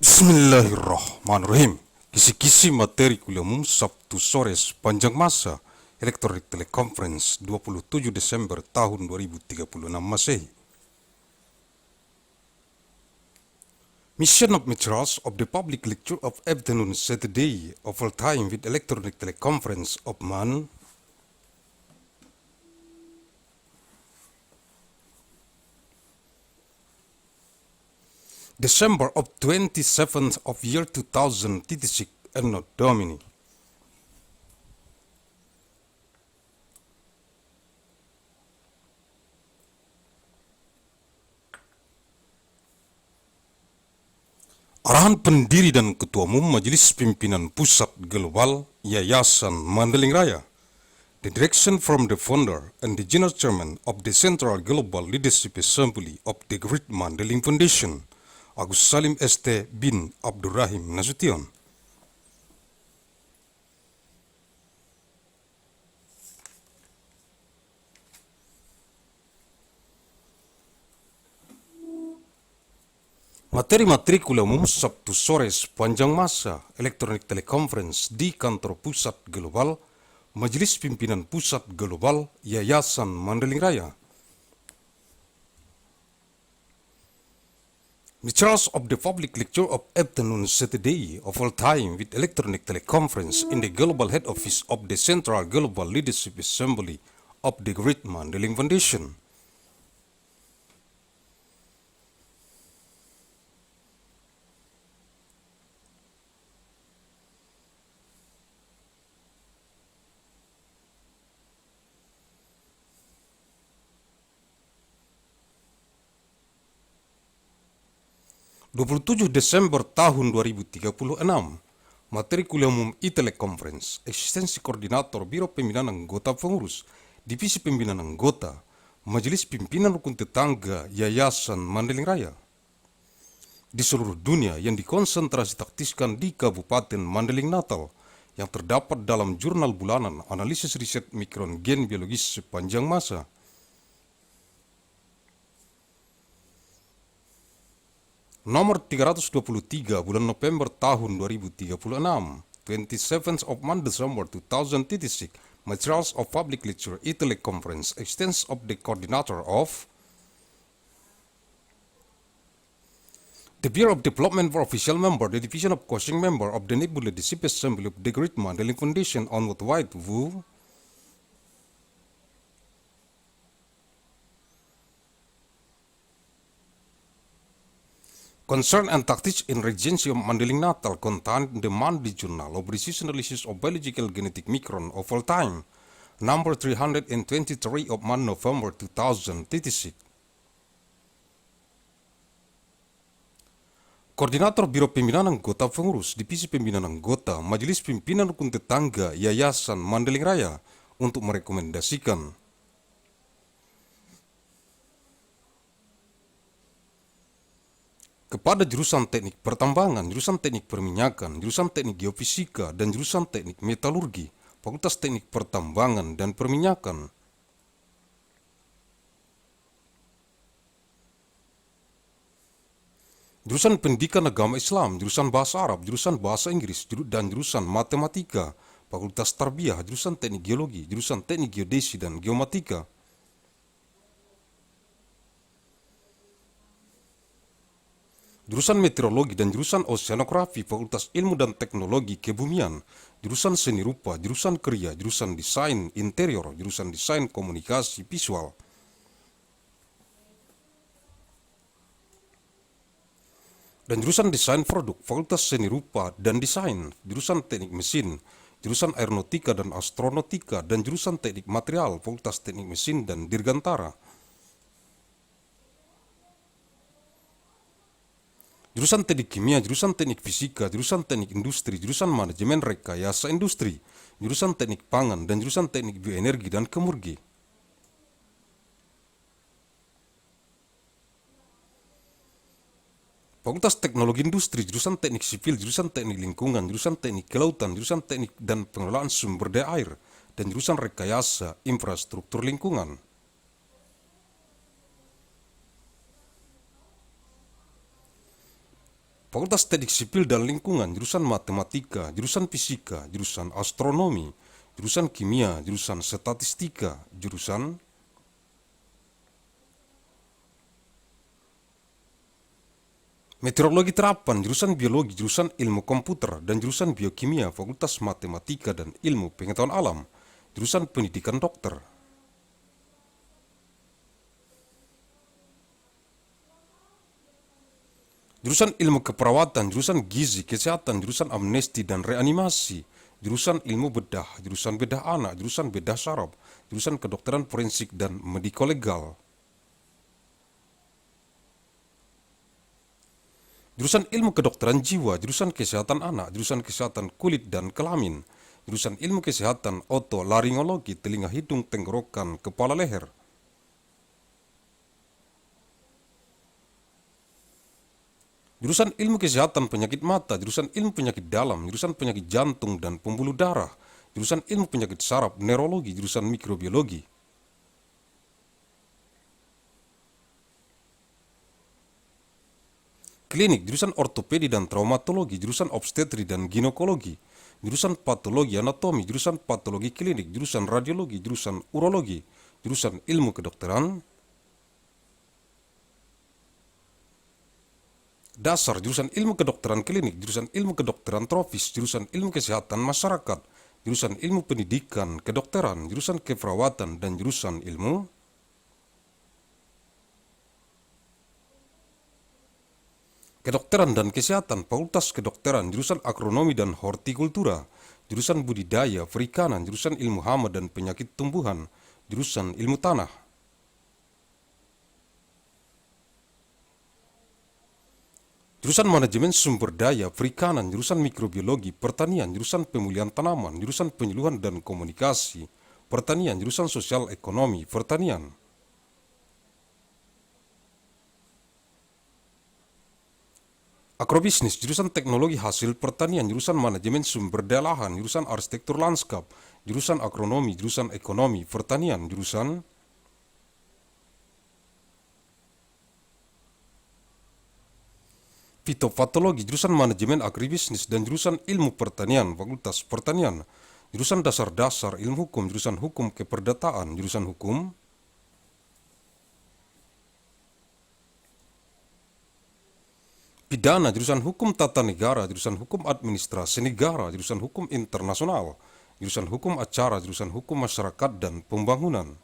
Bismillahirrahmanirrahim. Kisi-kisi materi kuliah umum Sabtu sore sepanjang masa elektronik teleconference 27 Desember tahun 2036 Masehi. Mission of materials of the public lecture of afternoon Saturday of all time with electronic teleconference of MAN December of 27th of year 2036 ANNO DOMINI. Arahan Pendiri dan Ketua Umum Majelis Pimpinan Pusat Global Yayasan Mandailing Raya. The direction from the founder and the General Chairman of the Central Global Leadership Assembly of the Great Mandailing Foundation, Agussalim St. bin Abdur Rahim Nasution. Materi-materi kuliah umum Sabtu sore sepanjang masa elektronik teleconference di kantor Pusat Global Majelis Pimpinan Pusat Global Yayasan Mandailing Raya. Materials of the public lecture of afternoon Saturday of all time with electronic teleconference in the Global Head Office of the Central Global Leadership Assembly of the Great Mandailing Foundation. (27 Desember tahun 2036) materi kuliah umum e-teleconference, eksistensi koordinator Biro Pembinaan Anggota Pengurus, Divisi Pembinaan Anggota, Majelis Pimpinan Rukun Tetangga Yayasan Mandailing Raya di seluruh dunia yang dikonsentrasi taktiskan di Kabupaten Mandailing Natal yang terdapat dalam jurnal bulanan analisis riset mikron gen biologis sepanjang masa. Nomor 323 bulan November tahun 2036, 27th of month December 2036, Materials of Public Lecture e-Teleconference, extents of the coordinator of the Bureau of Development for Official Member, the Division of Coaching Member of the Neighborhood Leadership Assembly of the Great Mandailing Foundation on worldwide Wu Concern and Tactics in Regency of Mandailing Natal contained in the Monthly Journal of Research Analysis of Biological Genetic Micron of all time, number 323 of month November 2036. Koordinator Biro Pembinaan Anggota Pengurus, Divisi Pembinaan Anggota, Majelis Pimpinan Rukun Tetangga Yayasan Mandailing Raya untuk merekomendasikan kepada jurusan teknik pertambangan, jurusan teknik perminyakan, jurusan teknik geofisika, dan jurusan teknik metalurgi, Fakultas Teknik Pertambangan dan Perminyakan, jurusan Pendidikan Agama Islam, jurusan Bahasa Arab, jurusan Bahasa Inggris, dan jurusan Matematika, Fakultas Tarbiyah, jurusan Teknik Geologi, jurusan Teknik Geodesi dan Geomatika, jurusan Meteorologi dan jurusan Oceanografi, Fakultas Ilmu dan Teknologi Kebumian, jurusan Seni Rupa, jurusan Kriya, jurusan Desain Interior, jurusan Desain Komunikasi Visual, dan jurusan Desain Produk, Fakultas Seni Rupa dan Desain, jurusan Teknik Mesin, jurusan Aeronautika dan Astronautika, dan jurusan Teknik Material, Fakultas Teknik Mesin dan Dirgantara, jurusan Teknik Kimia, jurusan Teknik Fisika, jurusan Teknik Industri, jurusan Manajemen Rekayasa Industri, jurusan Teknik Pangan, dan jurusan Teknik Bioenergi dan Kemurgi. Fakultas Teknologi Industri, jurusan Teknik Sipil, jurusan Teknik Lingkungan, jurusan Teknik Kelautan, jurusan Teknik dan Pengelolaan Sumber Daya Air, dan jurusan Rekayasa Infrastruktur Lingkungan. Fakultas Teknik Sipil dan Lingkungan, jurusan Matematika, jurusan Fisika, jurusan Astronomi, jurusan Kimia, jurusan Statistika, jurusan Meteorologi Terapan, jurusan Biologi, jurusan Ilmu Komputer, dan jurusan Biokimia, Fakultas Matematika dan Ilmu Pengetahuan Alam, jurusan Pendidikan Dokter. Jurusan Ilmu Keperawatan, jurusan Gizi, Kesehatan, jurusan Amnesti dan Reanimasi, jurusan Ilmu Bedah, jurusan Bedah Anak, jurusan Bedah Saraf, jurusan Kedokteran Forensik dan Mediko Legal. Jurusan Ilmu Kedokteran Jiwa, jurusan Kesehatan Anak, jurusan Kesehatan Kulit dan Kelamin, jurusan Ilmu Kesehatan Otolaringologi, Telinga Hidung Tenggorokan Kepala Leher. Jurusan Ilmu Kesehatan Penyakit Mata, jurusan Ilmu Penyakit Dalam, jurusan Penyakit Jantung dan Pembuluh Darah, jurusan Ilmu Penyakit Saraf, Neurologi, jurusan Mikrobiologi. Klinik, jurusan Ortopedi dan Traumatologi, jurusan Obstetri dan Ginekologi, jurusan Patologi Anatomi, jurusan Patologi Klinik, jurusan Radiologi, jurusan Urologi, jurusan Ilmu Kedokteran Dasar, jurusan Ilmu Kedokteran Klinik, jurusan Ilmu Kedokteran Tropis, jurusan Ilmu Kesehatan Masyarakat, jurusan Ilmu Pendidikan Kedokteran, jurusan Keperawatan, dan jurusan Ilmu Kedokteran dan Kesehatan, Fakultas Kedokteran, jurusan Agronomi dan Hortikultura, jurusan Budidaya Perikanan, jurusan Ilmu Hama dan Penyakit Tumbuhan, jurusan Ilmu Tanah. Jurusan Manajemen Sumber Daya Perikanan, jurusan Mikrobiologi Pertanian, jurusan Pemulihan Tanaman, jurusan Penyuluhan dan Komunikasi Pertanian, jurusan Sosial Ekonomi Pertanian. Agrobisnis, jurusan Teknologi Hasil Pertanian, jurusan Manajemen Sumber Daya Lahan, jurusan Arsitektur Lanskap, jurusan Agronomi, jurusan Ekonomi Pertanian, jurusan Fitopatologi, jurusan Manajemen Agribisnis dan jurusan Ilmu Pertanian, Fakultas Pertanian, jurusan Dasar-Dasar Ilmu Hukum, jurusan Hukum Keperdataan, jurusan Hukum Pidana, jurusan Hukum Tata Negara, jurusan Hukum Administrasi Negara, jurusan Hukum Internasional, jurusan Hukum Acara, jurusan Hukum Masyarakat dan Pembangunan.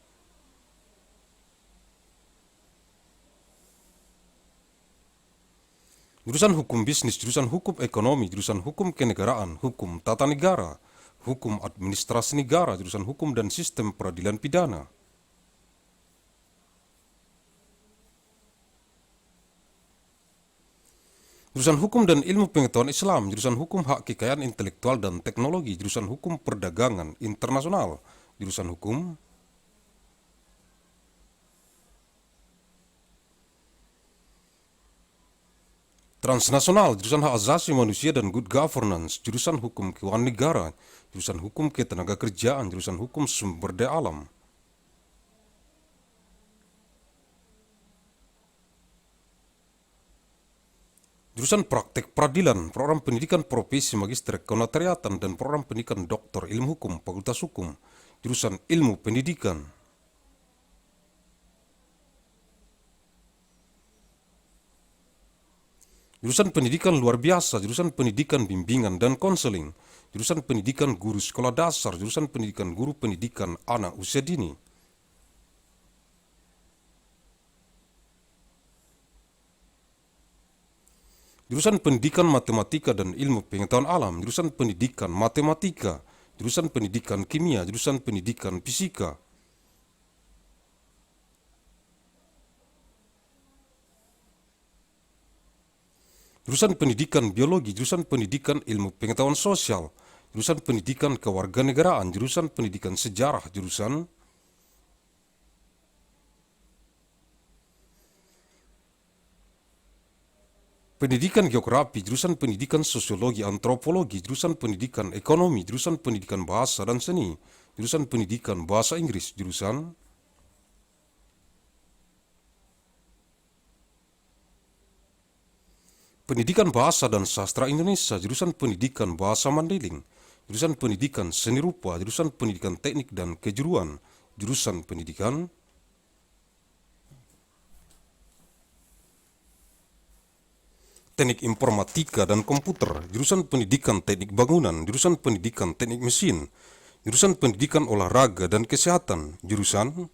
Jurusan Hukum Bisnis, jurusan Hukum Ekonomi, jurusan Hukum Kenegaraan, Hukum Tata Negara, Hukum Administrasi Negara, jurusan Hukum dan Sistem Peradilan Pidana. Jurusan Hukum dan Ilmu Pengetahuan Islam, jurusan Hukum Hak Kekayaan Intelektual dan Teknologi, jurusan Hukum Perdagangan Internasional, jurusan Hukum Transnasional, jurusan Hak Asasi Manusia dan Good Governance, jurusan Hukum Keuangan Negara, jurusan Hukum Ketenagakerjaan, jurusan Hukum Sumber Daya Alam. Jurusan Praktek Peradilan, Program Pendidikan Profesi Magister Kenotariatan dan Program Pendidikan Doktor Ilmu Hukum, Fakultas Hukum, jurusan Ilmu Pendidikan. Jurusan Pendidikan Luar Biasa, jurusan Pendidikan Bimbingan dan Konseling, jurusan Pendidikan Guru Sekolah Dasar, jurusan Pendidikan Guru Pendidikan Anak Usia Dini. Jurusan Pendidikan Matematika dan Ilmu Pengetahuan Alam, jurusan Pendidikan Matematika, jurusan Pendidikan Kimia, jurusan Pendidikan Fisika. Jurusan Pendidikan Biologi, jurusan Pendidikan Ilmu Pengetahuan Sosial, jurusan Pendidikan Kewarganegaraan, jurusan Pendidikan Sejarah, jurusan Pendidikan Geografi, jurusan Pendidikan Sosiologi Antropologi, jurusan Pendidikan Ekonomi, jurusan Pendidikan Bahasa dan Seni, jurusan Pendidikan Bahasa Inggris, jurusan Pendidikan Bahasa dan Sastra Indonesia, jurusan Pendidikan Bahasa Mandailing, jurusan Pendidikan Seni Rupa, jurusan Pendidikan Teknik dan Kejuruan, jurusan Pendidikan Teknik Informatika dan Komputer, jurusan Pendidikan Teknik Bangunan, jurusan Pendidikan Teknik Mesin, jurusan Pendidikan Olahraga dan Kesehatan, jurusan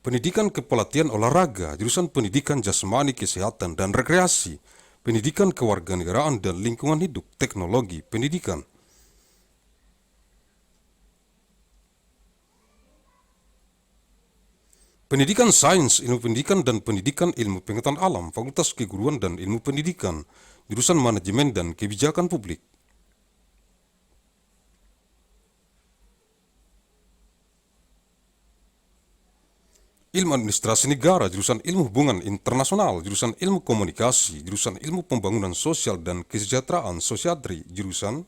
Pendidikan Kepelatihan Olahraga, jurusan Pendidikan Jasmani Kesehatan dan Rekreasi, Pendidikan Kewarganegaraan dan Lingkungan Hidup, Teknologi Pendidikan. Pendidikan Sains, Ilmu Pendidikan dan Pendidikan Ilmu Pengetahuan Alam, Fakultas Keguruan dan Ilmu Pendidikan, jurusan Manajemen dan Kebijakan Publik. Ilmu Administrasi Negara, jurusan Ilmu Hubungan Internasional, jurusan Ilmu Komunikasi, jurusan Ilmu Pembangunan Sosial dan Kesejahteraan Sosiadri, jurusan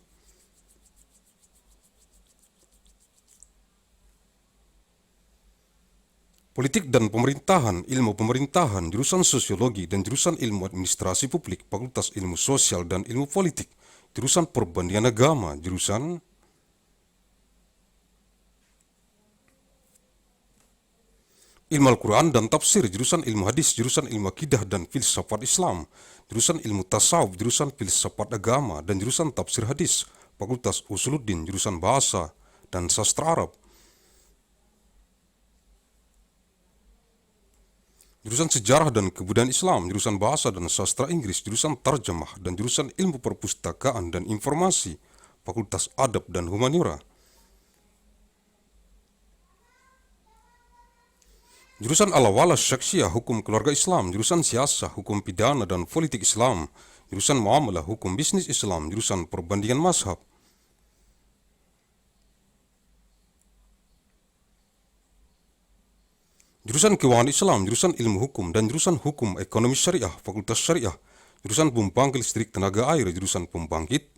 Politik dan Pemerintahan, Ilmu Pemerintahan, jurusan Sosiologi dan jurusan Ilmu Administrasi Publik, Fakultas Ilmu Sosial dan Ilmu Politik, jurusan Perbandingan Agama, jurusan Ilmu Al-Quran dan Tafsir, jurusan Ilmu Hadis, jurusan Ilmu Akidah dan Filsafat Islam, jurusan Ilmu Tasawuf, jurusan Filsafat Agama dan jurusan Tafsir Hadis, Fakultas Usuluddin, jurusan Bahasa dan Sastra Arab, jurusan Sejarah dan Kebudayaan Islam, jurusan Bahasa dan Sastra Inggris, jurusan Tarjamah dan jurusan Ilmu Perpustakaan dan Informasi, Fakultas Adab dan Humaniora, jurusan Al-Awalah Syakhsiyah, Hukum Keluarga Islam, jurusan Siasah, Hukum Pidana dan Politik Islam, jurusan Muamalah, Hukum Bisnis Islam, jurusan Perbandingan Mazhab, jurusan Keuangan Islam, jurusan Ilmu Hukum dan jurusan Hukum Ekonomi Syariah, Fakultas Syariah, jurusan Pembangkit Listrik Tenaga Air, jurusan Pembangkit,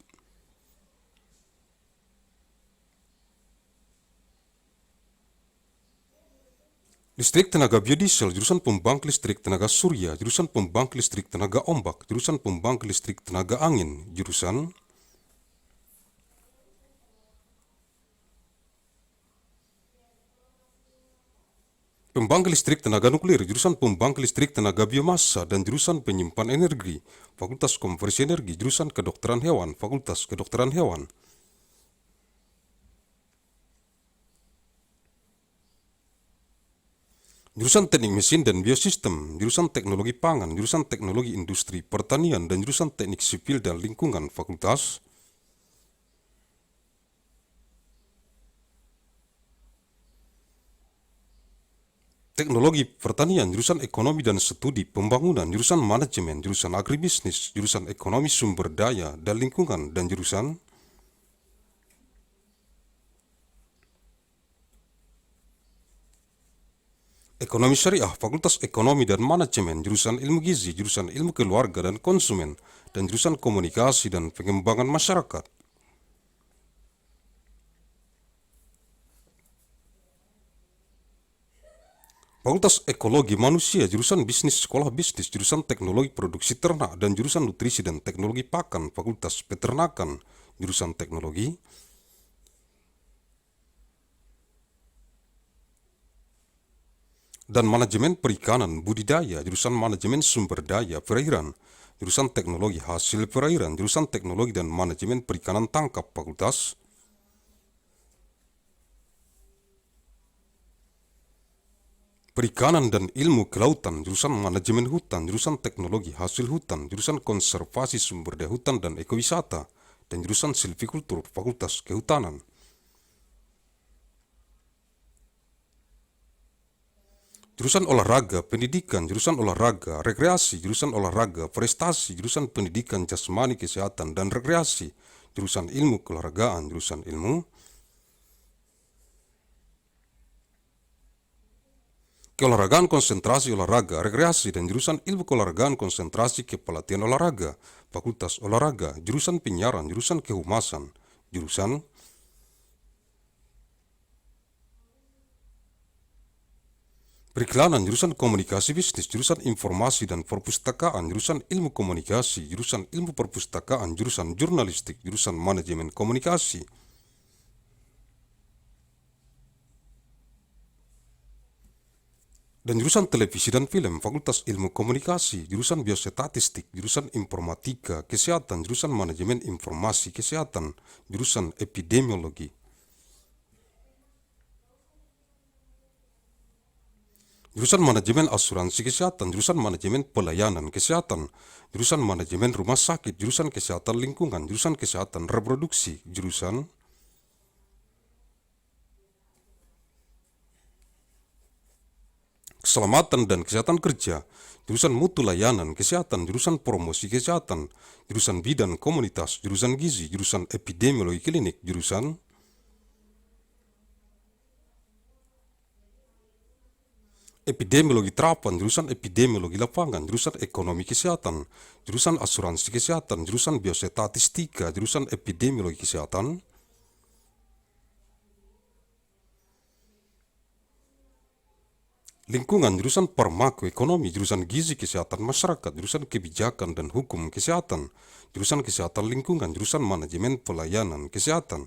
Listrik Tenaga Biodiesel, jurusan Pembangkit Listrik Tenaga Surya, jurusan Pembangkit Listrik Tenaga Ombak, jurusan Pembangkit Listrik Tenaga Angin, jurusan Pembangkit Listrik Tenaga Nuklir, jurusan Pembangkit Listrik Tenaga Biomasa dan jurusan Penyimpan Energi, Fakultas Konversi Energi, jurusan Kedokteran Hewan, Fakultas Kedokteran Hewan, jurusan Teknik Mesin dan Biosistem, jurusan Teknologi Pangan, jurusan Teknologi Industri Pertanian dan jurusan Teknik Sipil dan Lingkungan, Fakultas Teknologi Pertanian, jurusan Ekonomi dan Studi Pembangunan, jurusan Manajemen, jurusan Agribisnis, jurusan Ekonomi Sumber Daya dan Lingkungan, dan jurusan Ekonomi Syariah, Fakultas Ekonomi dan Manajemen, jurusan Ilmu Gizi, jurusan Ilmu Keluarga dan Konsumen, dan jurusan Komunikasi dan Pengembangan Masyarakat. Fakultas Ekologi Manusia, jurusan Bisnis Sekolah Bisnis, jurusan Teknologi Produksi Ternak dan jurusan Nutrisi dan Teknologi Pakan, Fakultas Peternakan, jurusan Teknologi, dan Manajemen Perikanan Budidaya, jurusan Manajemen Sumber Daya Perairan, jurusan Teknologi Hasil Perairan, jurusan Teknologi dan Manajemen Perikanan Tangkap, Fakultas Perikanan dan Ilmu Kelautan, jurusan Manajemen Hutan, jurusan Teknologi Hasil Hutan, jurusan Konservasi Sumber Daya Hutan dan Ekowisata, dan jurusan Silvikultur, Fakultas Kehutanan. Jurusan Olahraga Pendidikan, jurusan Olahraga Rekreasi, jurusan Olahraga Prestasi, jurusan Pendidikan Jasmani Kesehatan dan Rekreasi, jurusan Ilmu Keolahragaan, jurusan Ilmu Keolahragaan Konsentrasi Olahraga Rekreasi, dan jurusan Ilmu Keolahragaan Konsentrasi Kepelatihan Olahraga, Fakultas Olahraga, jurusan Penyiaran, jurusan Kehumasan, jurusan Periklanan jurusan Komunikasi Bisnis, jurusan Informasi dan Perpustakaan, jurusan Ilmu Komunikasi, jurusan Ilmu Perpustakaan, jurusan Jurnalistik, jurusan Manajemen Komunikasi. Dan jurusan Televisi dan Film, Fakultas Ilmu Komunikasi, jurusan Biostatistik, jurusan Informatika, Kesehatan, jurusan Manajemen Informasi Kesehatan, jurusan Epidemiologi. Jurusan Manajemen Asuransi Kesehatan, jurusan Manajemen Pelayanan Kesehatan, jurusan Manajemen Rumah Sakit, jurusan Kesehatan Lingkungan, jurusan Kesehatan Reproduksi, jurusan Keselamatan dan Kesehatan Kerja, jurusan Mutu Layanan Kesehatan, jurusan Promosi Kesehatan, jurusan Bidan Komunitas, jurusan Gizi, jurusan Epidemiologi Klinik, jurusan Epidemiologi Terapan, jurusan Epidemiologi Lapangan, jurusan Ekonomi Kesehatan, jurusan Asuransi Kesehatan, jurusan Biostatistika, jurusan Epidemiologi Kesehatan, Lingkungan, jurusan Farmakoekonomi, jurusan Gizi Kesehatan Masyarakat, jurusan Kebijakan dan Hukum Kesehatan, jurusan Kesehatan Lingkungan, jurusan Manajemen Pelayanan Kesehatan.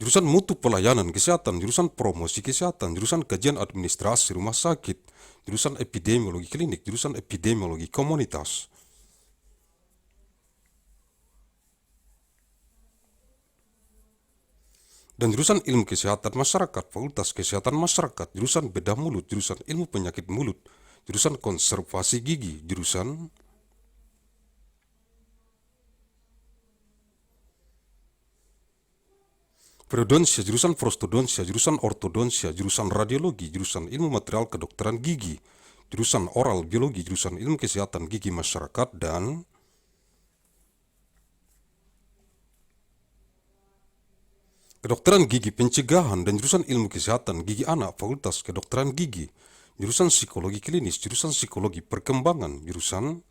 Jurusan Mutu Pelayanan Kesehatan, jurusan Promosi Kesehatan, jurusan Kajian Administrasi Rumah Sakit, jurusan Epidemiologi Klinik, jurusan Epidemiologi Komunitas. Dan jurusan Ilmu Kesehatan Masyarakat, Fakultas Kesehatan Masyarakat, jurusan Bedah Mulut, jurusan Ilmu Penyakit Mulut, jurusan Konservasi Gigi, jurusan Periodonsia, jurusan Prostodonsia, jurusan Ortodonsia, jurusan Radiologi, jurusan Ilmu Material Kedokteran Gigi, jurusan Oral Biologi, jurusan Ilmu Kesehatan Gigi Masyarakat, dan Kedokteran Gigi Pencegahan dan jurusan Ilmu Kesehatan Gigi Anak, Fakultas Kedokteran Gigi, jurusan Psikologi Klinis, jurusan Psikologi Perkembangan, jurusan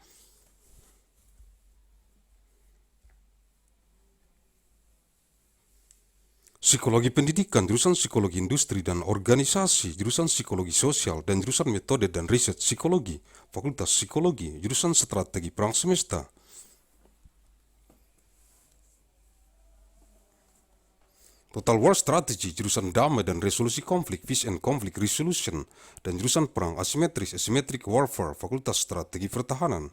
Psikologi Pendidikan, jurusan Psikologi Industri dan Organisasi, jurusan Psikologi Sosial dan jurusan Metode dan Riset Psikologi, Fakultas Psikologi, jurusan Strategi Perang Semesta. Total War Strategy, jurusan Damai dan Resolusi Konflik, Peace and Conflict Resolution, dan jurusan Perang Asimetris, Asymmetric Warfare, Fakultas Strategi Pertahanan.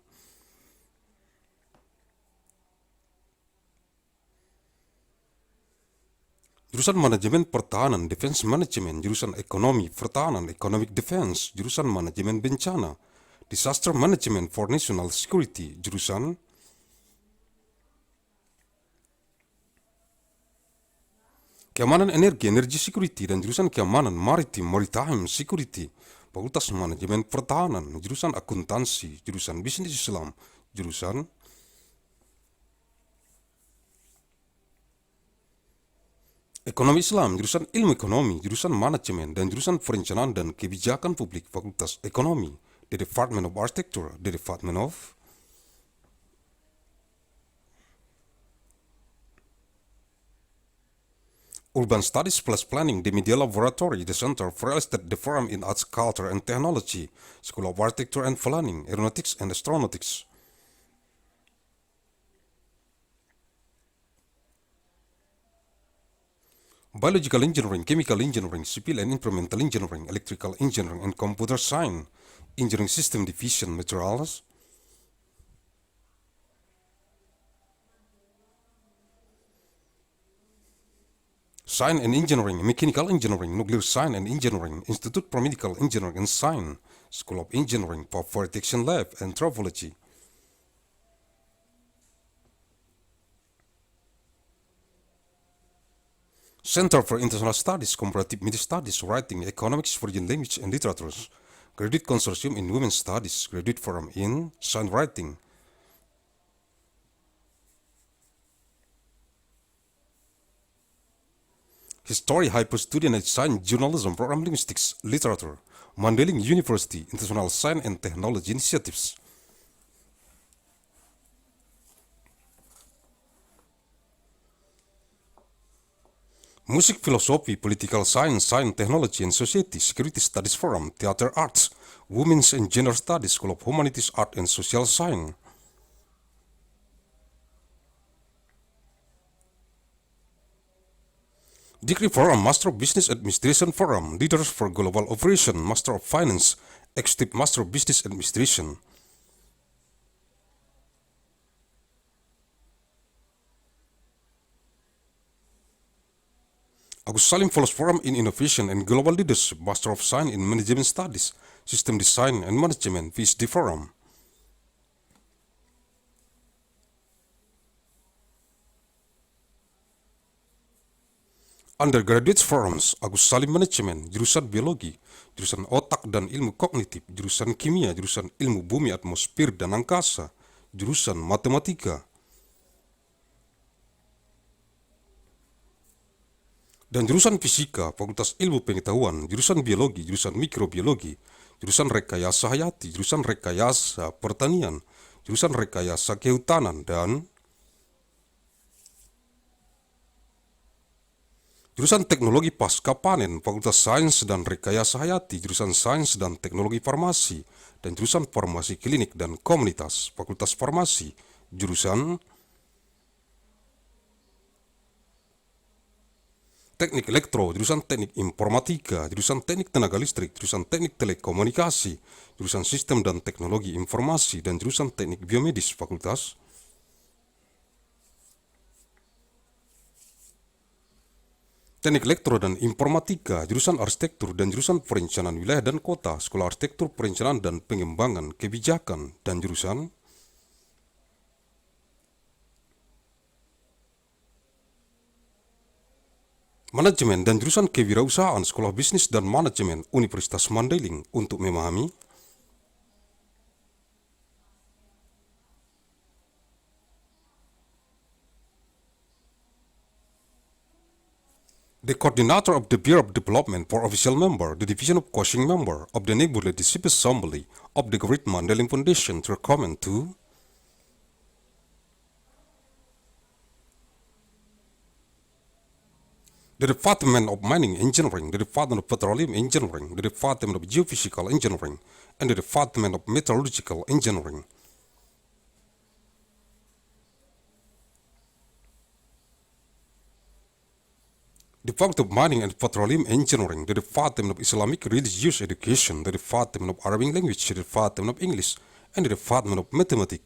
Jurusan Manajemen Pertahanan, Defense Management, jurusan Ekonomi Pertahanan, Economic Defense, jurusan Manajemen Bencana, Disaster Management for National Security, jurusan Keamanan Energi, Energy Security, dan jurusan Keamanan Maritim, Maritime Security, Fakultas Manajemen Pertahanan, jurusan Akuntansi, jurusan Bisnis Islam, jurusan Ekonomi Islam, jurusan Ilmu Ekonomi, jurusan Manajemen, dan jurusan Perencanaan dan Kebijakan Publik, Fakultas Ekonomi, the Department of Architecture, the Department of Urban Studies plus Planning, the Media Laboratory, the Center for Real Estate, the Forum in Arts, Culture and Technology, School of Architecture and Planning, Aeronautics and Astronautics. Biological Engineering, Chemical Engineering, Civil and Environmental Engineering, Electrical Engineering and Computer Science, Engineering System Division, Materials, Science and Engineering, Mechanical Engineering, Nuclear Science and Engineering, Institute for Medical Engineering and Science, School of Engineering, Fire Detection Lab, and Trafology. Center for International Studies, Comparative Media Studies, Writing, Economics, Foreign Language and Literatures, Graduate Consortium in Women's Studies, Graduate Forum in Science Writing. History, Hyper Study and Science, Journalism, Program Linguistics, Literature, Mandailing University, International Science and Technology Initiatives. Music, Philosophy, Political Science, Science, Technology and Society, Security Studies Forum, Theater Arts, Women's and Gender Studies, School of Humanities, Art and Social Science. Degree Forum, Master of Business Administration Forum, Leaders for Global Operation, Master of Finance, Executive Master of Business Administration. Agussalim Fellows Forum in Innovation and Global Leadership, Master of Science in Management Studies, System Design and Management, PhD Forum. Undergraduate Forums, Agussalim Management, jurusan Biologi, jurusan Otak dan Ilmu Kognitif, jurusan Kimia, jurusan Ilmu Bumi, Atmosfer dan Angkasa, jurusan Matematika. Dan jurusan Fisika, Fakultas Ilmu Pengetahuan, jurusan Biologi, jurusan Mikrobiologi, jurusan Rekayasa Hayati, jurusan Rekayasa Pertanian, jurusan Rekayasa Kehutanan, dan jurusan Teknologi Pasca Panen, Fakultas Sains dan Rekayasa Hayati, jurusan Sains dan Teknologi Farmasi, dan jurusan Farmasi Klinik dan Komunitas, Fakultas Farmasi, jurusan Teknik Elektro, jurusan Teknik Informatika, jurusan Teknik Tenaga Listrik, jurusan Teknik Telekomunikasi, jurusan Sistem dan Teknologi Informasi, dan jurusan Teknik Biomedis, Fakultas Teknik Elektro dan Informatika, jurusan Arsitektur dan jurusan Perencanaan Wilayah dan Kota, Sekolah Arsitektur, Perencanaan dan Pengembangan Kebijakan, dan jurusan Manajemen dan jurusan Kewirausahaan, Sekolah Bisnis dan Manajemen, Universitas Mandailing. Untuk memahami the coordinator of the Bureau of Development for official member, the division of coaching member of the Neighborhood Leadership Assembly of the Great Mandailing Foundation to recommend to the Department of Mining Engineering, the Department of Petroleum Engineering, the Department of Geophysical Engineering, and the Department of Metallurgical Engineering. The Department of Mining and Petroleum Engineering, the Department of Islamic Religious Education, the Department of Arabic Language, the Department of English, and the Department of Mathematics.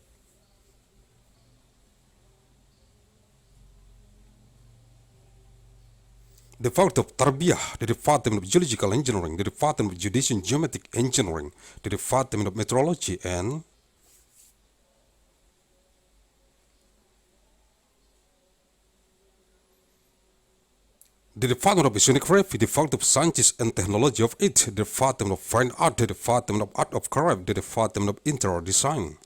The Department of Tarbiyah, the Department of Geological Engineering, the Department of Geodesy and Geometric Engineering, the Department of Meteorology, and the Department of Oceanography, the Department of Sciences and Technology of it, the Department of Fine Art, the Department of Art of Craft, the Department of Interior Design.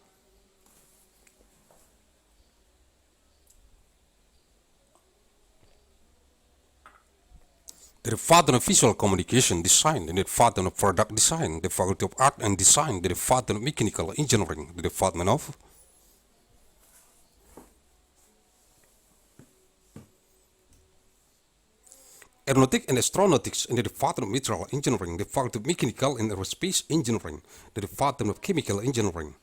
The Department of Visual Communication Design, the Department of Product Design, the Faculty of Art and Design, the Department of Mechanical Engineering, the Department of Aeronautic and Astronautics, and the Department of Material Engineering, the Faculty of Mechanical and Aerospace Engineering, the Department of Chemical Engineering.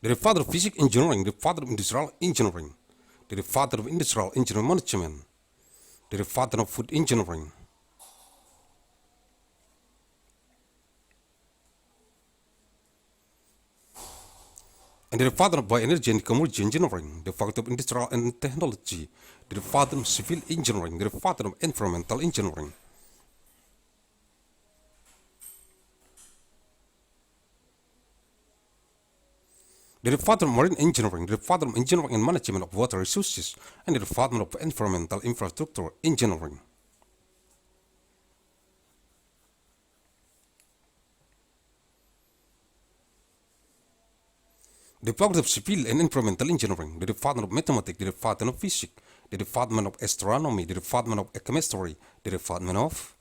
The Department of Physics Engineering, the Department of Industrial Engineering, the Department of Industrial Engineering Management, the Department of Food Engineering. And the Department of Bioenergy and Commodity Engineering, the Faculty of Industrial and Technology, the Department of Civil Engineering, the Department of Environmental Engineering. The Department of Marine Engineering, the Department of Engineering and Management of Water Resources, and the Department of Environmental Infrastructure Engineering. The Department of Civil and Environmental Engineering, the Department of Mathematics, the Department of Physics, the Department of Astronomy, the Department of Chemistry, the Department of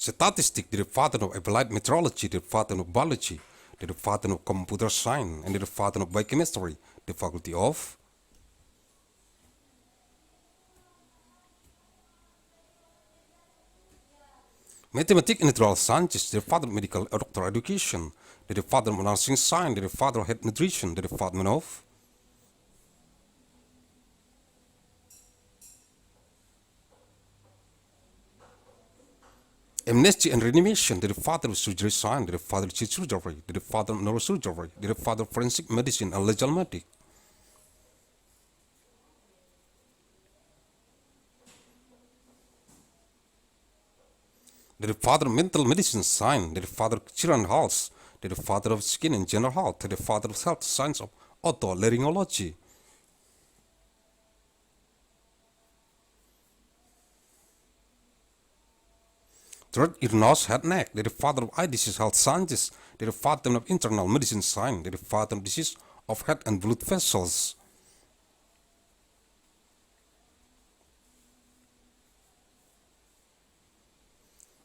Statistics, the Department of Applied Meteorology, the Department of Biology, the Department of Computer Science, and the Department of Biochemistry, the Faculty of Mathematics and Natural Sciences, the Department of Medical and Doctoral Education, the Department of Nursing Science, the Department of Health Nutrition, the Department of Amnesty and Reanimation, the Department of Surgery Science, the Department of Surgery, the Department of Neurosurgery, the Department of Forensic Medicine and Legal Medic, the Department of Mental Medicine Science, the Department of Children's Health, the Department of Skin and General Health, the Department of Health Science of Otolaryngology, throat, ear, nose, head, neck, the Department of Eye Disease Health Sciences, the Department of Internal Medicine Science, the Department of Disease of Head and Blood Vessels,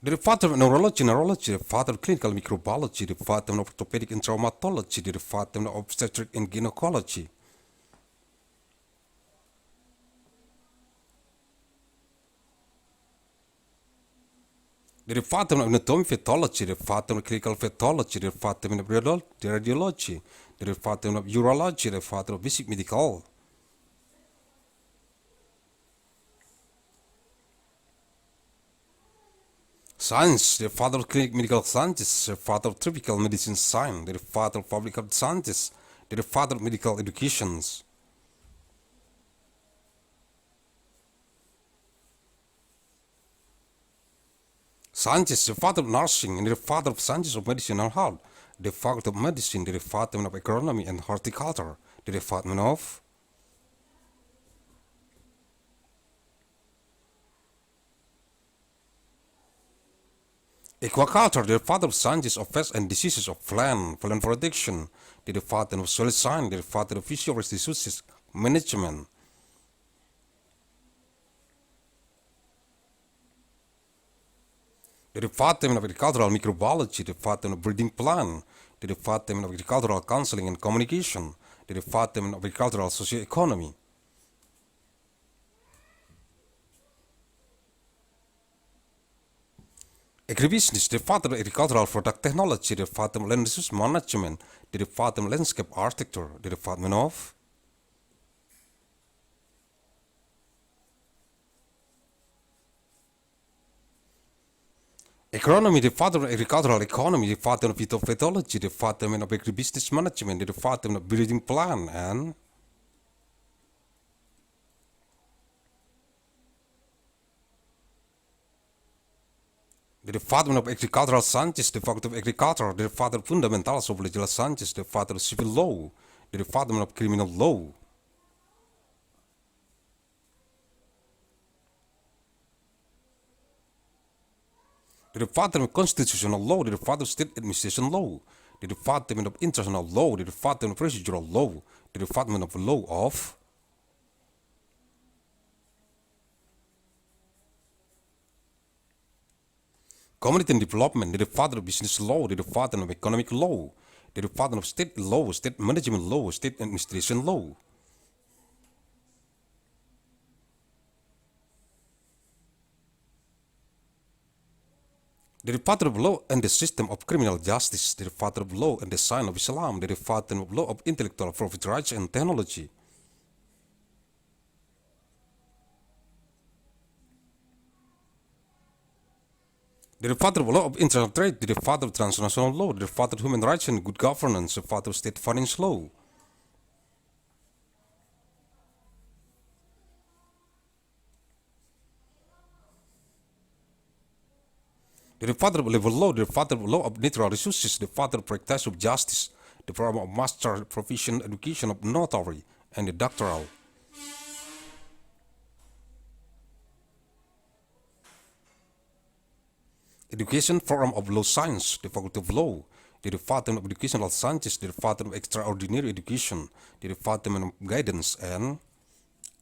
the Department of Neurology, the Department of Clinical Microbiology, the Department of Orthopedic and Traumatology, the Department of Obstetric and Gynecology, the Department of Anatomy Pathology, the Department of Clinical Pathology, the Department of Radiology, the Department of Urology, the Department of Basic Medical, Science, the Department of Clinic Medical Sciences, the Department of Tropical Medicine Science, the Department of Public Health Sciences, the Department of Medical Education, Sciences, the Department of Nursing, and the Department of Sciences of Medicine and Health, the Faculty of Medicine, the Department of Agronomy and Horticulture, the Department of Aquaculture, the Department of Sciences of Pests and Diseases of Plant Protection, the Department of Soil Science, the Department of Fisheries Resources Management, the Department of Agricultural Microbiology, the Department of Breeding Plant, the Department of Agricultural Counseling and Communication, the Department of Agricultural Socioeconomy, Agribusiness, the Department of Agricultural Product Technology, the Department of Land Resource Management, the Department of Landscape Architecture, the Department of Economy, the Department of Agricultural Economy, the Department of Phytopathology, the Department of Agribusiness Management, the Department of Breeding Plant, and the Department of Agricultural Sciences, the Faculty of Agriculture, the Department of Fundamentals of Legal Sciences, the Department of Civil Law, the Department of Criminal Law, the Department of Constitutional Law, the Department of State Administration Law, the Department of International Law, the Department of Procedural Law, the Department of Law of Community and Development, the Department of Business Law, the Department of Economic Law, the Department of State Law, State Management Law, State Administration Law, the Department of Law and the System of Criminal Justice, the Department of Law and the Science of Islam, the Department of Law of Intellectual Property Rights and Technology, the Department of Law of International Trade, the Department of Transnational Law, the Department of Human Rights and Good Governance, the Department of State Finance Law, the Department of Labor Law, the Department of Law of Natural Resources, the Department of Practice of Justice, the Department of Master Profession Education of Notary, and the Doctoral. Education Program of Law Science, the Faculty of Law, the Department of Educational Sciences, the Department of Extraordinary Education, the Department of Guidance and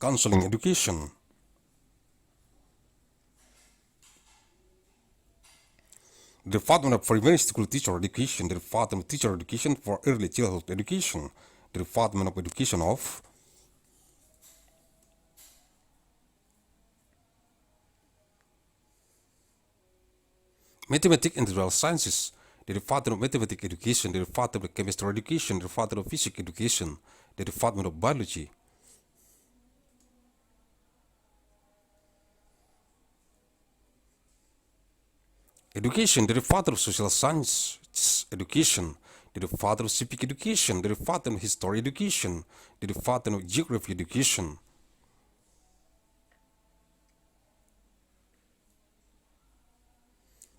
Counseling Education, the Department of Primary School Teacher Education, the Department of Teacher Education for Early Childhood Education, the Department of Education of Mathematics and Natural Sciences, the Department of Mathematics Education, the Department of Chemistry Education, the Department of Physics Education, the Department of Biology. Education, the Department of Social Science Education, the Department of Civic Education, the Department of History Education, the Department of Geography Education.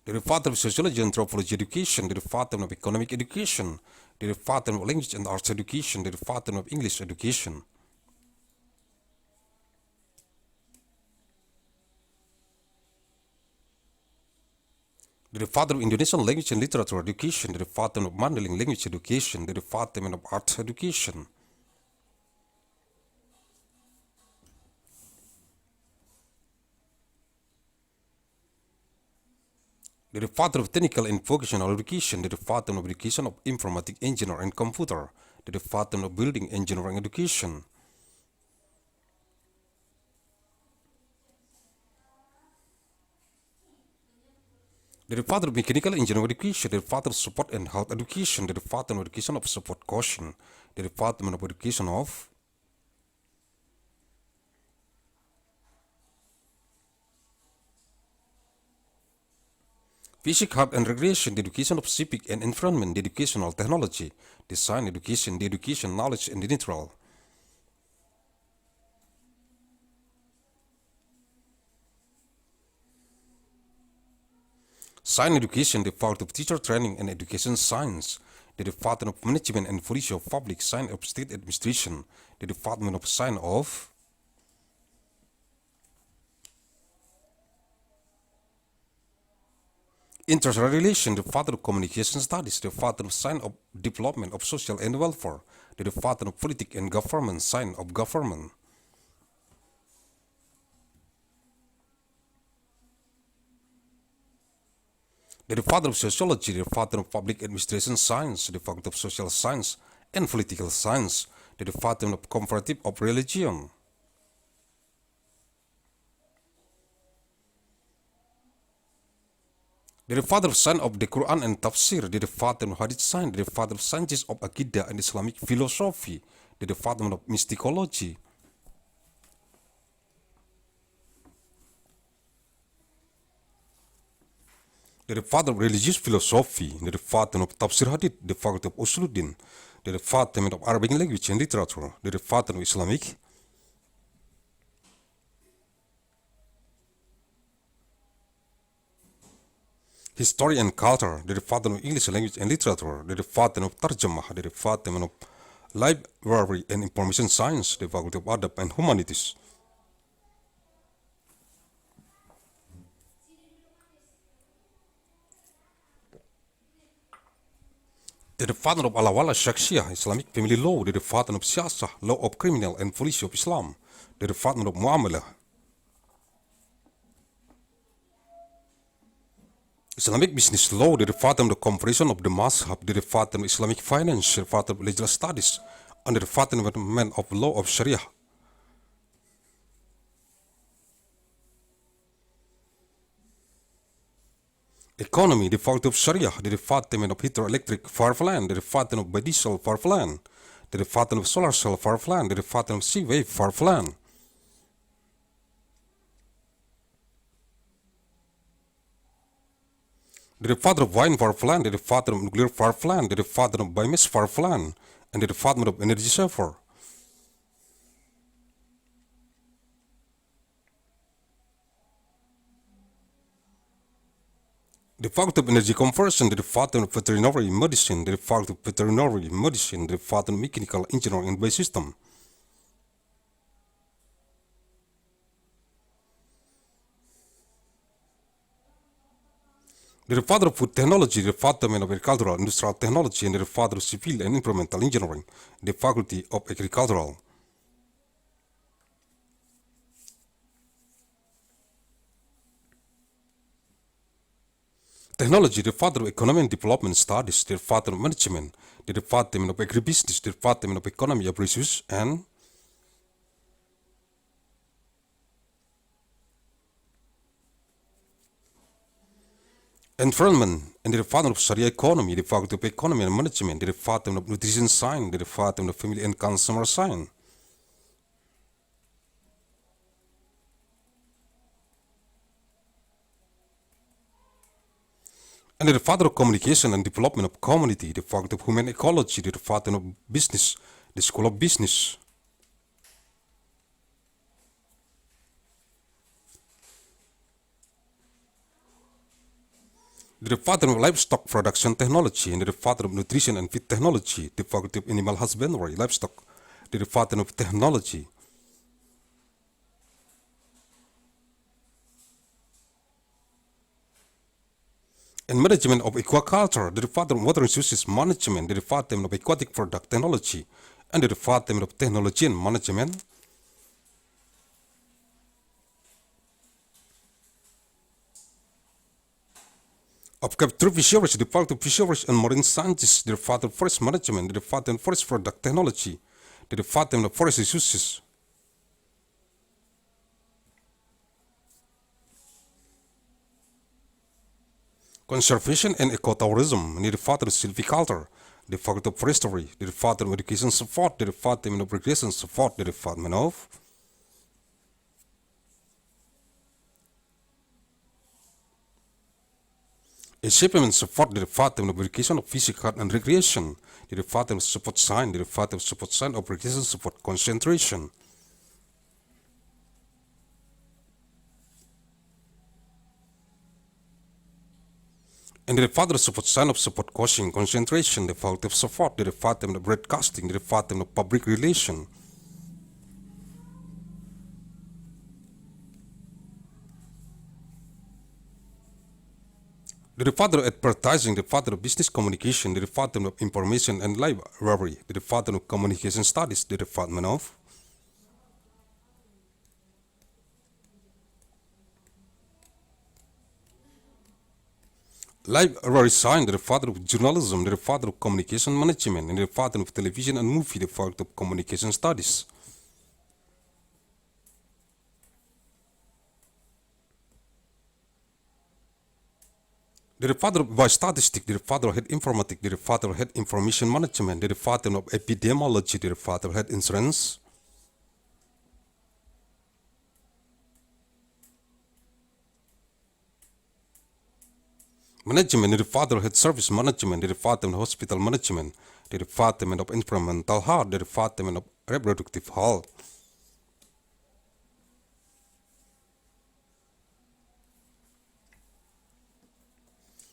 The Department of Sociology and Anthropology Education, the Department of Economic Education, the Department of Language and Arts Education, the Department of English Education. The Department of Indonesian Language and Literature Education, the Department of Mandailing Language Education, the Department of Arts Education. The Department of Technical and Vocational Education, the Department of Education of Informatic Engineer and Computer, the Department of Building Engineering Education. The Department of Mechanical Engineering Education, the Department of Support and Health Education, the Department of Education of Support Caution, the Department of Education of Physics, Health and Recreation, the Education of Civic and Environment, the Educational Technology, Design Education, the Education Knowledge and the Neutral. Science Education, the Faculty of Teacher Training and Education Science, the Department of Management and Policy of Public Science of State Administration, the Department of Science of International Relations, the Department of Communication Studies, the Department of Science of Development of Social and Welfare, the Department of Politics and Government, Science of Government. The Department of Sociology, the Department of Public Administration Science, the Faculty of Social Science and Political Science, the Department of Comparative of Religion. The Department of Science of the Quran and Tafsir, the Department of Hadith Science, the Department of Sciences of Aqidah and Islamic Philosophy, the Department of Mysticology. The Department of Religious Philosophy, the Department of Tafsir Hadith, the Faculty of Usuluddin, the Department of Arabic Language and Literature, the Department of Islamic History and Culture, the Department of English Language and Literature, the Department of Tarjamah, the Department of Library and Information Science, the Faculty of Adab and Humanities. The Department of Al-Awala Shaksiyah, Islamic Family Law, the Department of Siyasah, Law of Criminal and Policy of Islam, the Department of Muamalah. Islamic Business Law, the Department of Comparison of the Mazhab, the Department of Islamic Finance, the Department of Legal Studies, and the Department of Law of Sharia. Economy, the Faculty of Sharia, the Department of Hydroelectric Power Plant, the Department of Biodiesel Power Plant, the Department of Solar Cell Power Plant, the Department of Sea-Wave Power Plant. The Department of Wine Power Plant, the Department of Nuclear Power Plant, the Department of Biomass Power Plant, and the Department of Energy Saver. The Faculty of Energy Conversion, the Department of Veterinary Medicine, the Faculty of Veterinary Medicine, the Department of Mechanical Engineering and Biosystem. The Department of Food Technology, the Department of Agricultural and Industrial Technology, and the Department of Civil and Environmental Engineering, the Faculty of Agricultural. Technology, the Department of Economy and Development Studies, the Department of Management, the Department of Agribusiness, the Department of Economy of Resources, and Environment, and the Department of Sharia Economy, the Department of Economy and Management, the Department of Nutrition Science, the Department of Family and Consumer Science. And the Department of Communication and Development of Community, the Department of Human Ecology, the Department of Business, the School of Business. The Department of Livestock Production Technology and the Department of Nutrition and Feed Technology, the Department of Animal Husbandry, Livestock, the Department of Technology. And Management of Aquaculture, the Department of Water Resources Management, the Department of Aquatic Product Technology, and the Department of Technology and Management. Of Capture Fisheries, the Department of Fisheries and Marine Sciences, the Department of Forest Management, the Department of Forest Product Technology, the Department of Forest Resources. Conservation and Ecotourism, the Department of Silviculture, the Department of Forestry, the Department of Education Support, the Department of Recreation Support, the Department of Shipment Support, the Department of Education of Physical and Recreation, the Department of Support Science, the Department of Support Science of Recreation Support Concentration. And the Department of Support Science of Support Coaching Concentration, the Department of Support, the Department of Broadcasting, the Department of Public Relations. The Department of Advertising, the Department of Business Communication, the Department of Information and Library, the Department of Communication Studies, the Department of Library Science, the Department of Journalism, the Department of Communication Management, and the Department of Television and Movie, the Department of Communication Studies. The Department of Biostatistics, the Department of Health Informatics, the Department of Health Information Management, the Department of Epidemiology, the Department of Health Insurance. Management, the Department of Health Service Management, the Department of Hospital Management, the Department of Environmental Health, the Department of Reproductive Health.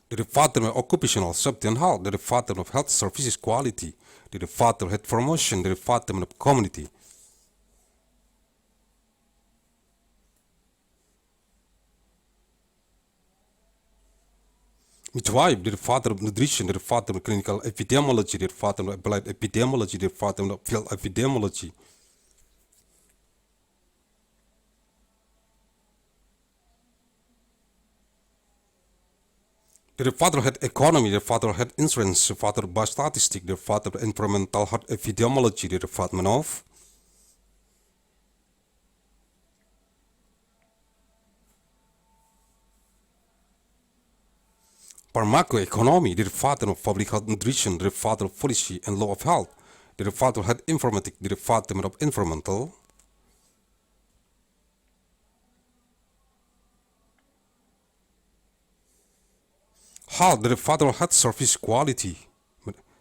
The Department of Occupational Safety and Health, the Department of Health Services Quality, the Department of Health Promotion, the Department of Community. Midwife, the Department of Nutrition, the Department of Clinical Epidemiology, the Department of Applied Epidemiology, the Department of Field Epidemiology. The Department of Health Economy, the Department of Health Insurance, the Department of Biostatistics, the Department of Environmental Health Epidemiology, the Department of Pharmacoeconomy, the Department of Public Health Nutrition, the Department of Policy and Law of Health, the Department of Health Informatics, the Department of Environmental Health, the Department of Health Service Quality,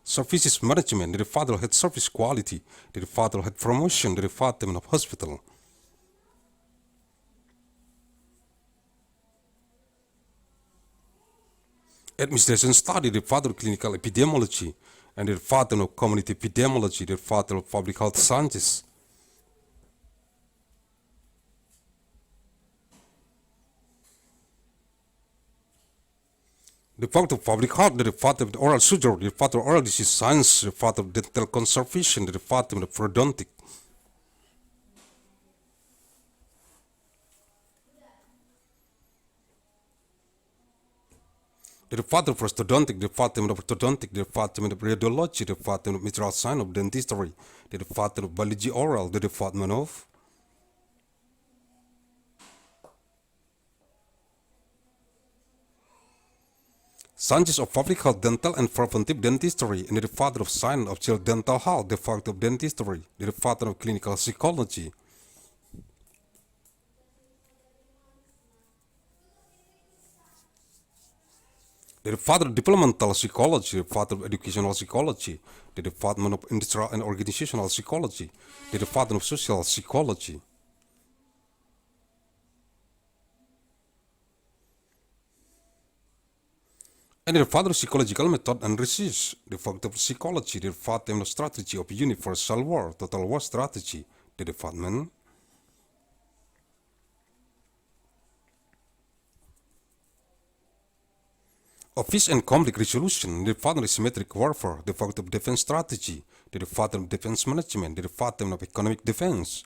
Services Management, the Department of Health Service Quality, the Department of Health Promotion, the Department of Hospital. Administration Study, the Department of Clinical Epidemiology, and the Department of Community Epidemiology, the Department of Public Health Sciences. The Department of Public Health, the Department of Oral Surgery, the Department of Oral Disease Science, the Department of Dental Conservation, the Department of Periodontic. The Department of Orthodontic, the Department of Orthodontic, the Department of Radiology, the Department of Material Science of Dentistry, the Department of Biology Oral, the Department of Sciences of Public Health, Dental and Preventive Dentistry, and the Department of Science of Child Dental Health, the Department of Dentistry, the Department of Clinical Psychology, the Department of Developmental Psychology, the Department of Educational Psychology, the Department of Industrial and Organizational Psychology, the Department of Social Psychology, and the Department of Psychological Method and Research, the Department of Psychology, the Department of Strategy of Universal War, Total War Strategy, the Department of Peace and Conflict Resolution, the Department of Symmetric Warfare, the Department of Defense Strategy, the Department of Defense Management, the Department of Economic Defense,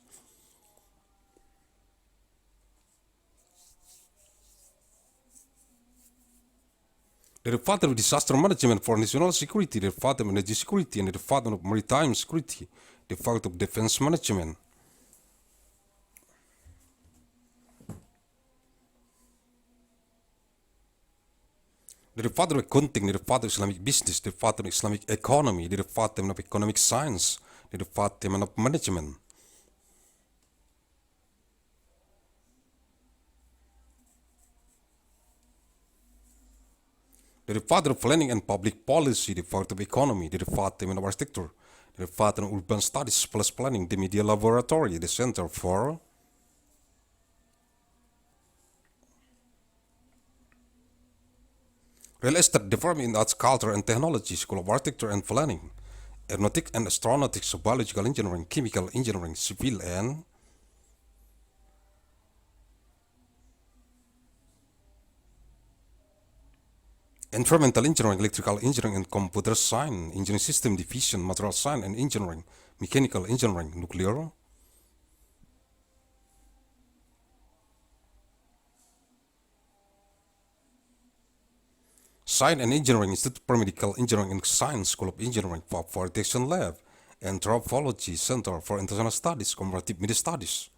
the Department of Disaster Management for National Security, the Department of Energy Security, and the Department of Maritime Security, the Department of Defense Management, the Department of Accounting, the Department of Islamic Business, the Department of Islamic Economy, the Department of Economic Science, the Department of Management, the Department of Planning and Public Policy, the Department of Economy, the Department of Architecture, the Department of Urban Studies plus Planning, the Media Laboratory, the Center for Real Estate Department in Arts, Culture and Technology, School of Architecture and Planning, Aeronautics and Astronautics, Biological Engineering, Chemical Engineering, Civil and Environmental Engineering, Electrical Engineering and Computer Science, Engineering System Division, Material Science and Engineering, Mechanical Engineering, Nuclear, Science and Engineering, Institute for Medical Engineering and Science, School of Engineering, Fire Detection Lab, Anthropology, Center for International Studies, Comparative Media Studies,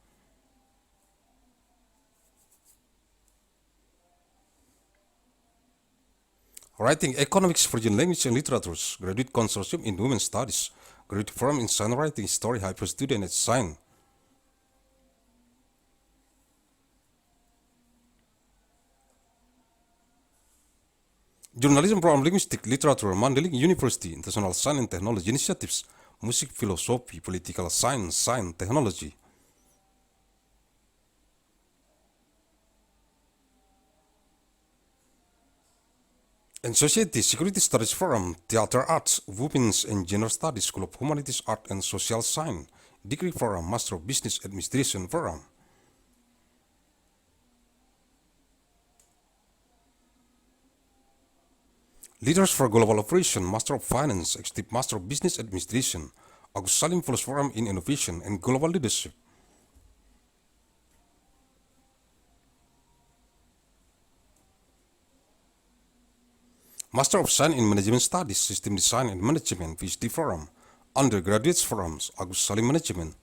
Writing Economics, Foreign Language and Literatures, Graduate Consortium in Women's Studies, Graduate Program in Science Writing, Story, Hyper Student at Science, Journalism Program, Linguistic, Literature, Mandailing University, International Science and Technology Initiatives, Music, Philosophy, Political Science, Science, Technology, and Society, Security Studies Forum, Theater Arts, Women's and Gender Studies, School of Humanities, Art and Social Science, Degree Forum, Master of Business Administration Forum, Leaders for Global Operation, Master of Finance, Executive Master of Business Administration, Agussalim Fellows Forum in Innovation and Global Leadership, Master of Science in Management Studies, System Design and Management, PhD Forum, Undergraduates Forums, Agussalim Management,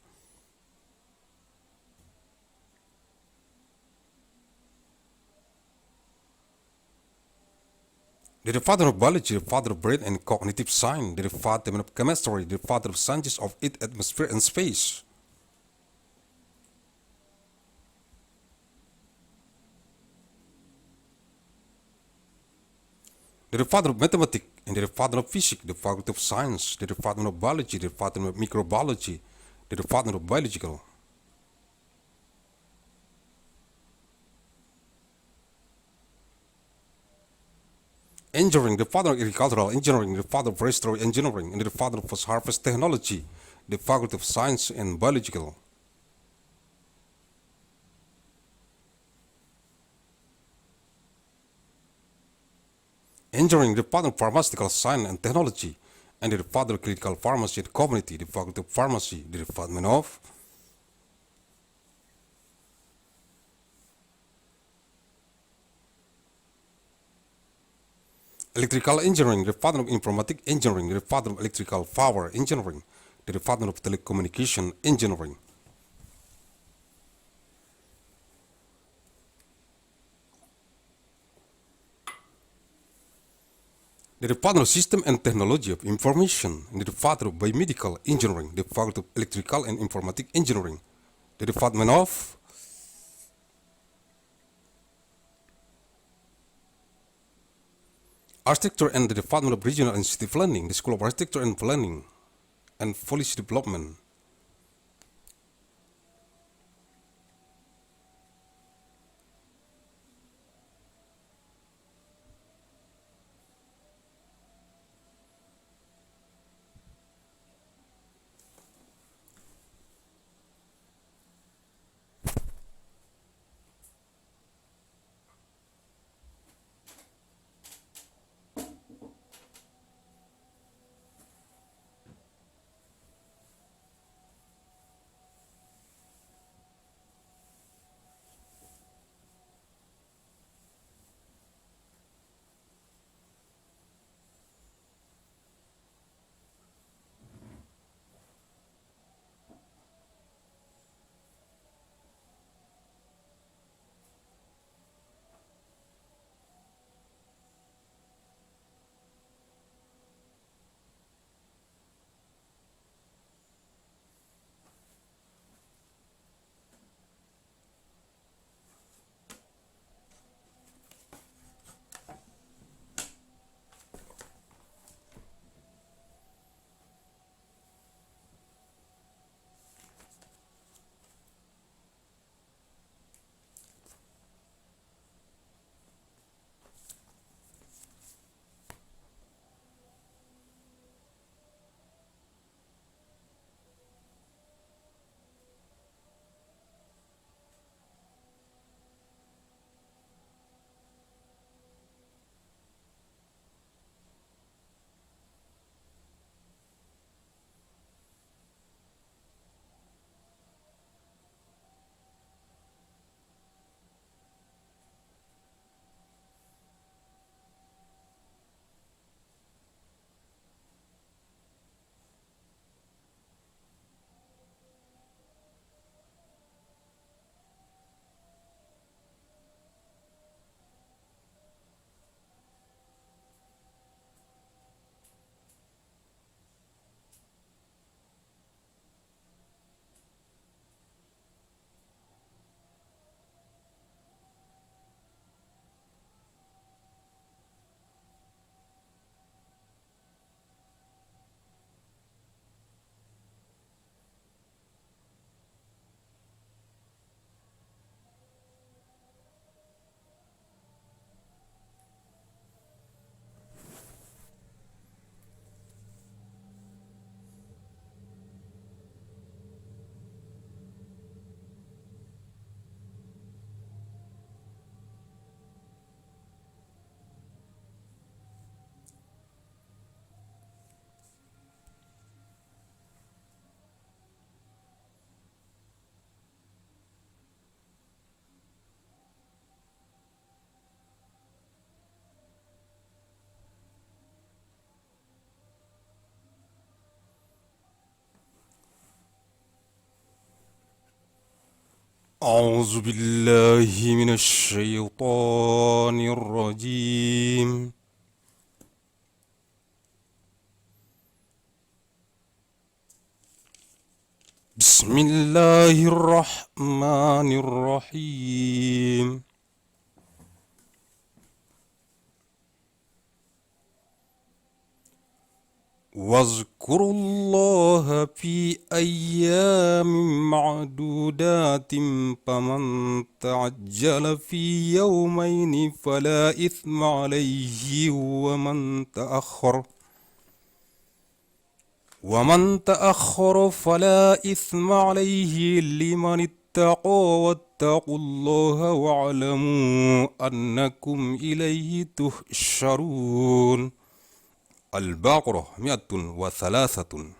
the Department of Biology, the Department of Brain and Cognitive Science, the Department of Chemistry, the Department of Sciences of Earth, Atmosphere and Space, the Department of Mathematics and the Department of Physics, the Department of Science, the Department of Biology, the Department of Microbiology, the Department of Biological, Engineering, the Department of Agricultural Engineering, the Department of Forestry Engineering, and the Department of Post-Harvest Technology, the Faculty of Science and Biological, Engineering, the Department of Pharmaceutical Science and Technology, and the Department of Clinical Pharmacy and Community, the Faculty of Pharmacy, the Department of Electrical Engineering, the Department of Informatic Engineering, the Department of Electrical Power Engineering, the Department of Telecommunication Engineering. The Department of System and Technology of Information, the Department of Biomedical Engineering, the Department of Electrical and Informatic Engineering, the Department of Architecture and the Department of Regional and City Planning, the School of Architecture and Planning and Policy Development. أعوذ بالله من الشيطان الرجيم. بسم الله الرحمن الرحيم. واذكروا الله في أيام معدودات فمن تعجل في يومين فلا إثم عليه ومن تأخر فلا إثم عليه لمن اتقى واتقوا الله واعلموا أنكم إليه تحشرون. البقرة 103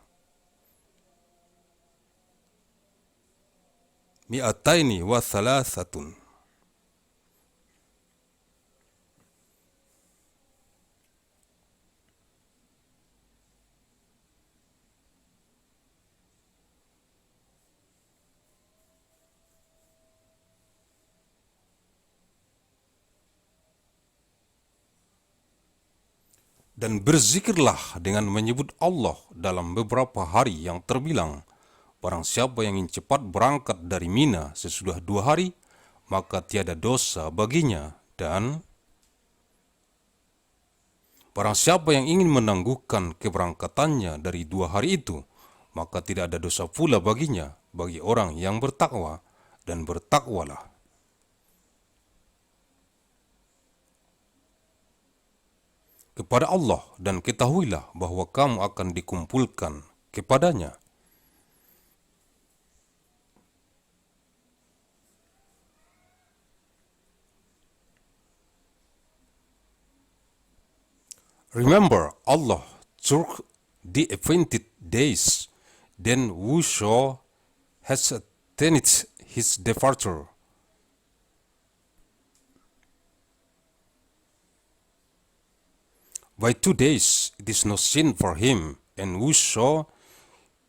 203. Dan berzikirlah dengan menyebut Allah dalam beberapa hari yang terbilang. Barang siapa yang ingin cepat berangkat dari Mina sesudah 2 hari, maka tiada dosa baginya. Dan barang siapa yang ingin menangguhkan keberangkatannya dari 2 hari itu, maka tidak ada dosa pula baginya bagi orang yang bertakwa. Dan bertakwalah kepada Allah dan ketahuilah bahwa kamu akan dikumpulkan kepadanya. Remember, Allah took the appointed days, then whoso has attained his departure. By 2 days it is no sin for him, and whoso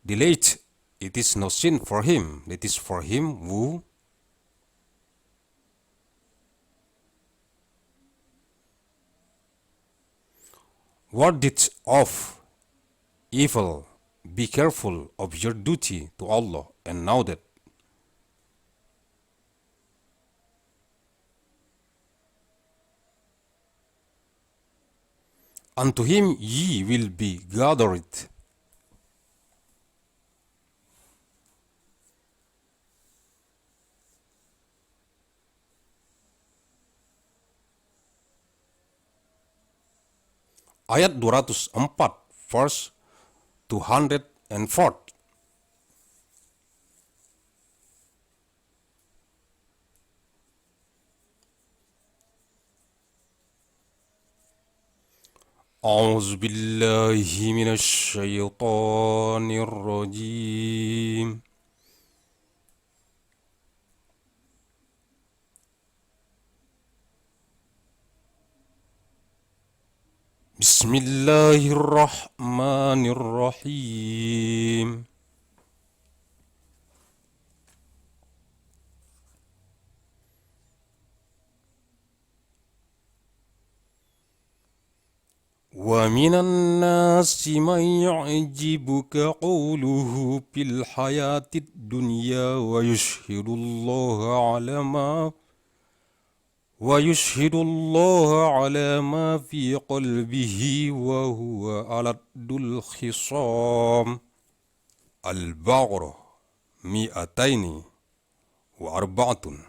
delayed it is no sin for him. It is for him who warded off evil. Be careful of your duty to Allah, and know that unto him ye will be gathered. Ayat 204, verse 204. أعوذ بالله من الشيطان الرجيم. بسم الله الرحمن الرحيم. ومن الناس من يعجبك قوله في الحياة الدنيا ويشهد الله على ما في قلبه وهو ألد الخصام. البقرة 204.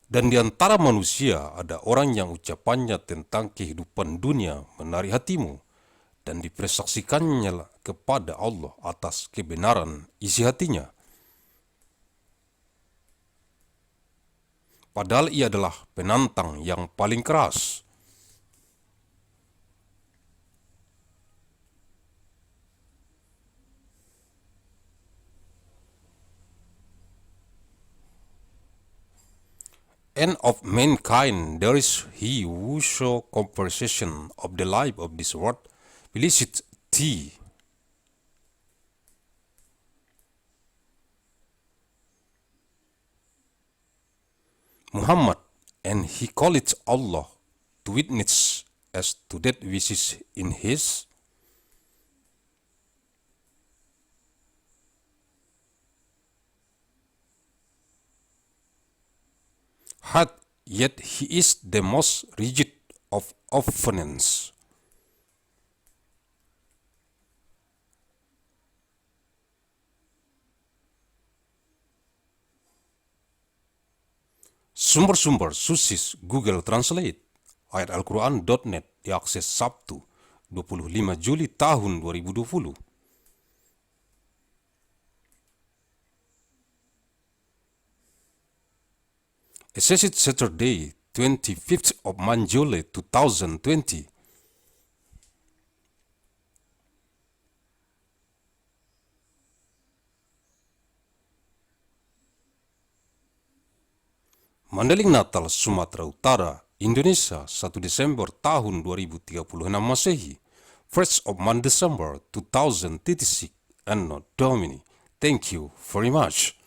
Dan di antara manusia ada orang yang ucapannya tentang kehidupan dunia menarik hatimu dan dipersaksikannya kepada Allah atas kebenaran isi hatinya. Padahal ia adalah penantang yang paling keras. And of mankind there is he who show conversation of the life of this world felicity. Muhammad, and he calleth Allah to witness as to that which is in his heart, yet he is the most rigid of opponents. Sumber-sumber Susis Google Translate. Ayat Al-Quran.net diakses Sabtu 25 Juli tahun 2020. Assessed Saturday 25th of July 2020. Mandailing Natal, Sumatera Utara, Indonesia, 1 Desember tahun 2036 Masehi, 1st of December 2036, Anno Domini. Thank you very much.